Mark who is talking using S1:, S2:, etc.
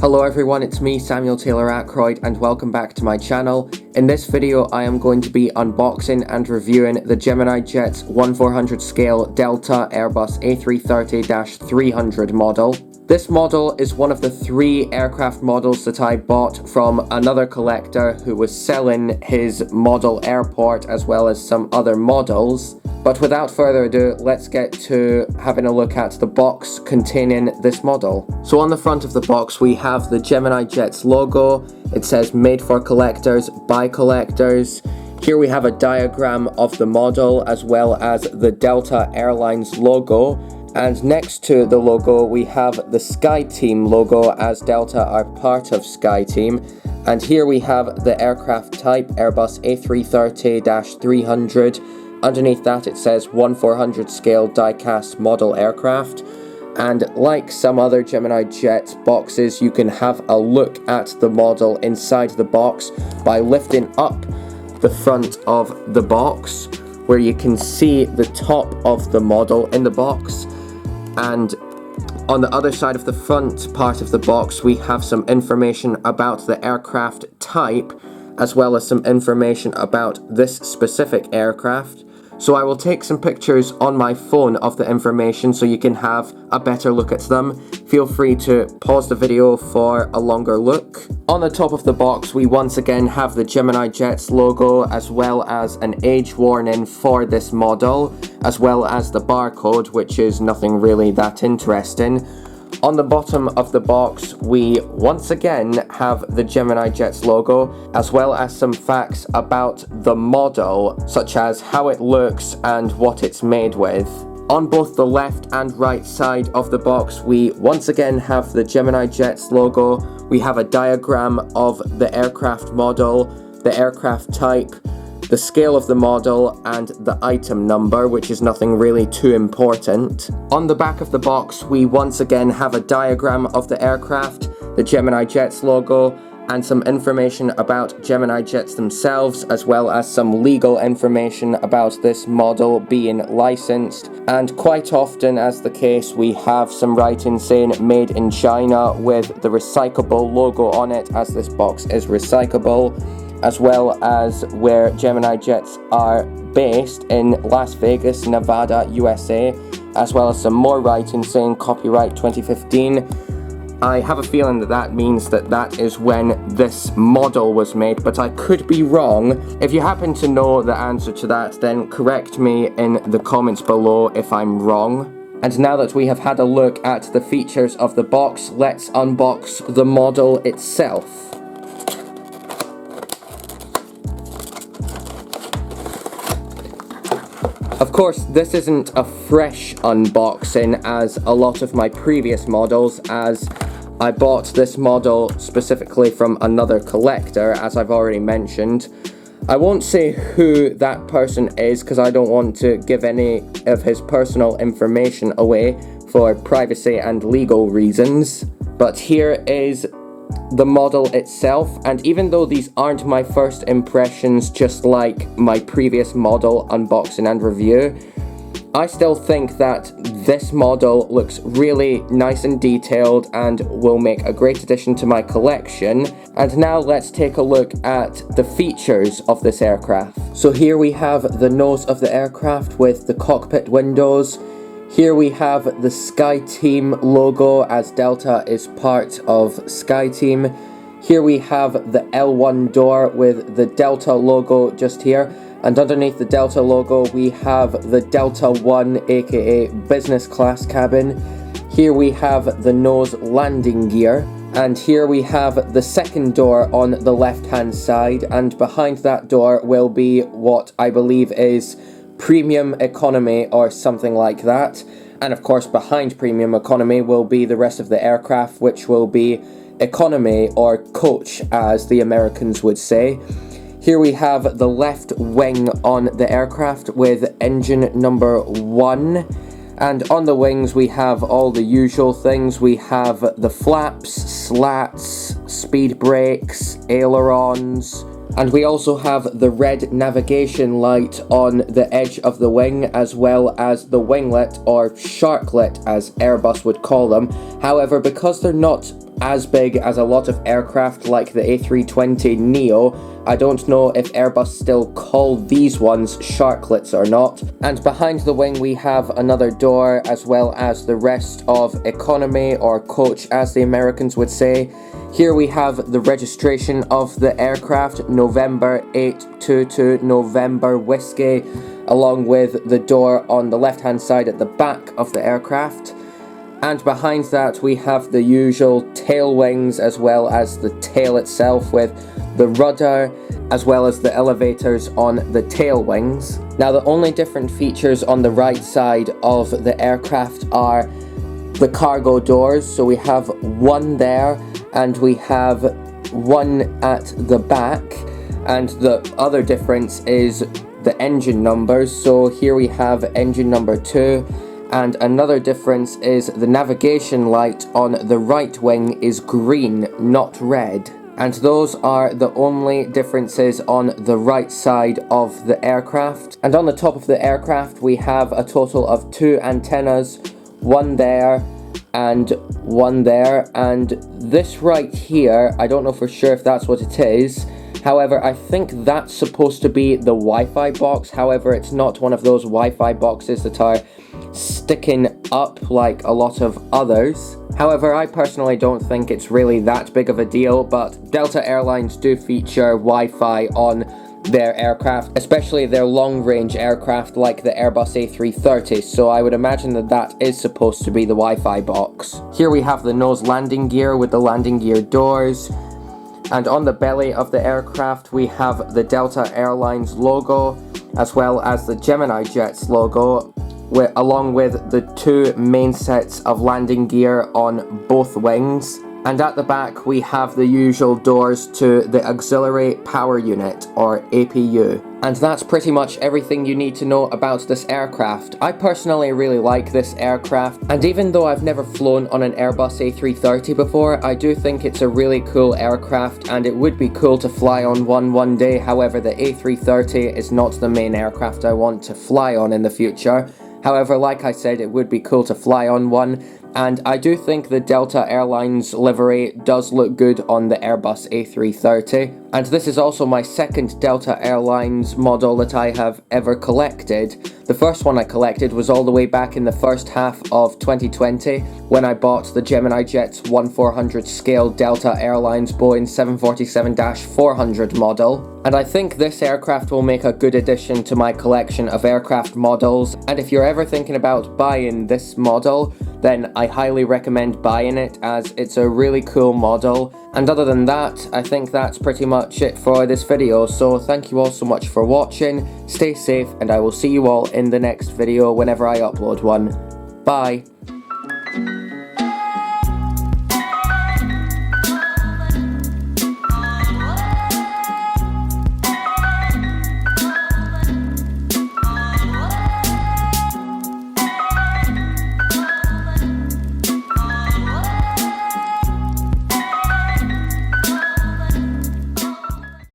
S1: Hello everyone, it's me, Samuel Taylor Ackroyd, and welcome back to my channel. In this video, I am going to be unboxing and reviewing the Gemini Jets 1/400 scale Delta Airbus A330-300 model. This model is one of the 3 aircraft models that I bought from another collector who was selling his model airport as well as some other models. But without further ado, let's get to having a look at the box containing this model. So on the front of the box we have the Gemini Jets logo. It says made for collectors by collectors. Here we have a diagram of the model as well as the Delta Airlines logo. And next to the logo we have the SkyTeam logo, as Delta are part of SkyTeam. And here we have the aircraft type, Airbus A330-300. Underneath that it says 1/400 scale die-cast model aircraft. And like some other Gemini Jet boxes, you can have a look at the model inside the box by lifting up the front of the box, where you can see the top of the model in the box. And on the other side of the front part of the box we have some information about the aircraft type, as well as some information about this specific aircraft. So I will take some pictures on my phone of the information so you can have a better look at them. Feel free to pause the video for a longer look. On the top of the box we once again have the Gemini Jets logo, as well as an age warning for this model, as well as the barcode, which is nothing really that interesting. On the bottom of the box we once again have the Gemini Jets logo, as well as some facts about the model, such as how it looks and what it's made with. On both the left and right side of the box we once again have the Gemini Jets logo. We have a diagram of the aircraft model, the aircraft type, the scale of the model, and the item number, which is nothing really too important. On the back of the box we once again have a diagram of the aircraft, the Gemini Jets logo, and some information about Gemini Jets themselves, as well as some legal information about this model being licensed. And quite often, as the case, we have some writing saying made in China with the recyclable logo on it, as this box is recyclable, as well as where Gemini Jets are based in Las Vegas, Nevada, USA, as well as some more writing saying copyright 2015. I have a feeling that that means that that is when this model was made, but I could be wrong. If you happen to know the answer to that, then correct me in the comments below if I'm wrong. And now that we have had a look at the features of the box, let's unbox the model itself. Of course, this isn't a fresh unboxing as a lot of my previous models, as I bought this model specifically from another collector, as I've already mentioned. I won't say who that person is because I don't want to give any of his personal information away for privacy and legal reasons. But here is the model itself, and even though these aren't my first impressions, just like my previous model unboxing and review, I still think that this model looks really nice and detailed and will make a great addition to my collection. And now let's take a look at the features of this aircraft. So here we have the nose of the aircraft with the cockpit windows. Here we have the SkyTeam logo, as Delta is part of SkyTeam. Here we have the L1 door with the Delta logo just here. And underneath the Delta logo we have the Delta 1, aka business class cabin. Here we have the nose landing gear. And here we have the second door on the left hand side. And behind that door will be what I believe is premium economy or something like that. And of course behind premium economy will be the rest of the aircraft, which will be economy or coach, as the Americans would say. Here we have the left wing on the aircraft with engine number 1. And on the wings we have all the usual things. We have the flaps, slats, speed brakes, ailerons. And we also have the red navigation light on the edge of the wing, as well as the winglet, or sharklet as Airbus would call them. However, because they're not as big as a lot of aircraft like the A320neo, I don't know if Airbus still call these ones sharklets or not. And behind the wing we have another door, as well as the rest of economy, or coach as the Americans would say. Here we have the registration of the aircraft, November 822 November Whiskey, along with the door on the left hand side at the back of the aircraft. And behind that we have the usual tail wings, as well as the tail itself with the rudder, as well as the elevators on the tail wings. Now the only different features on the right side of the aircraft are the cargo doors. So we have one there, and we have one at the back, and the other difference is the engine numbers. So here we have engine number 2, and another difference is the navigation light on the right wing is green, not red. And those are the only differences on the right side of the aircraft. And on the top of the aircraft we have a total of 2 antennas, one there and one there, and this right here, I don't know for sure if that's what it is. However, I think that's supposed to be the Wi-Fi box. However, it's not one of those Wi-Fi boxes that are sticking up like a lot of others. However, I personally don't think it's really that big of a deal, but Delta Airlines do feature Wi-Fi on their aircraft, especially their long-range aircraft like the Airbus A330, so I would imagine that that is supposed to be the Wi-Fi box. Here we have the nose landing gear with the landing gear doors, and on the belly of the aircraft we have the Delta Airlines logo, as well as the Gemini Jets logo, along with the 2 main sets of landing gear on both wings. And at the back we have the usual doors to the auxiliary power unit, or APU. And that's pretty much everything you need to know about this aircraft. I personally really like this aircraft, and even though I've never flown on an Airbus A330 before, I do think it's a really cool aircraft, and it would be cool to fly on one day. However, the A330 is not the main aircraft I want to fly on in the future. However, like I said, it would be cool to fly on one. And I do think the Delta Airlines livery does look good on the Airbus A330. And this is also my second Delta Airlines model that I have ever collected. The first one I collected was all the way back in the first half of 2020, when I bought the Gemini Jets 1/400 scale Delta Airlines Boeing 747-400 model. And I think this aircraft will make a good addition to my collection of aircraft models. And if you're ever thinking about buying this model, then I highly recommend buying it, as it's a really cool model. And other than that, I think that's pretty much it for this video. So thank you all so much for watching, stay safe, and I will see you all in the next video whenever I upload one. Bye!